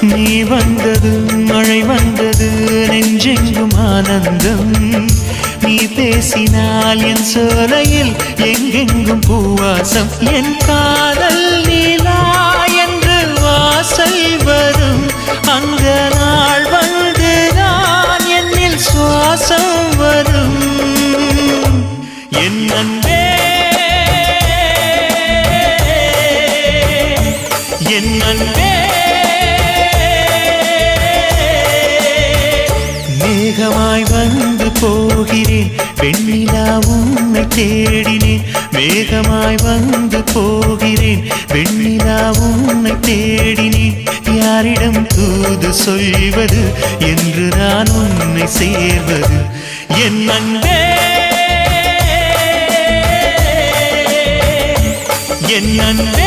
நீ வந்தது மழை வந்தது நெஞ்செங்கும் ஆனந்தம் நீ பேசினால் என் சோலையில் எங்கெங்கும் பூவாசம் என் காதல் நீலா என்று வாசல் வரும் அந்த நாள் வந்து நான் என்னில் சுவாசம் வரும் என் அன்பே என் அன்பே மேகமாய் வந்து போகிறேன் வெண்ணிலா உன்னை தேடினேன் மேகமாய் வந்து போகிறேன் வெண்ணிலா உன்னை தேடினேன் யாரிடம் தூது சொல்வது என்று நான் உன்னை சேர்வது என் அன்பே என் அன்பே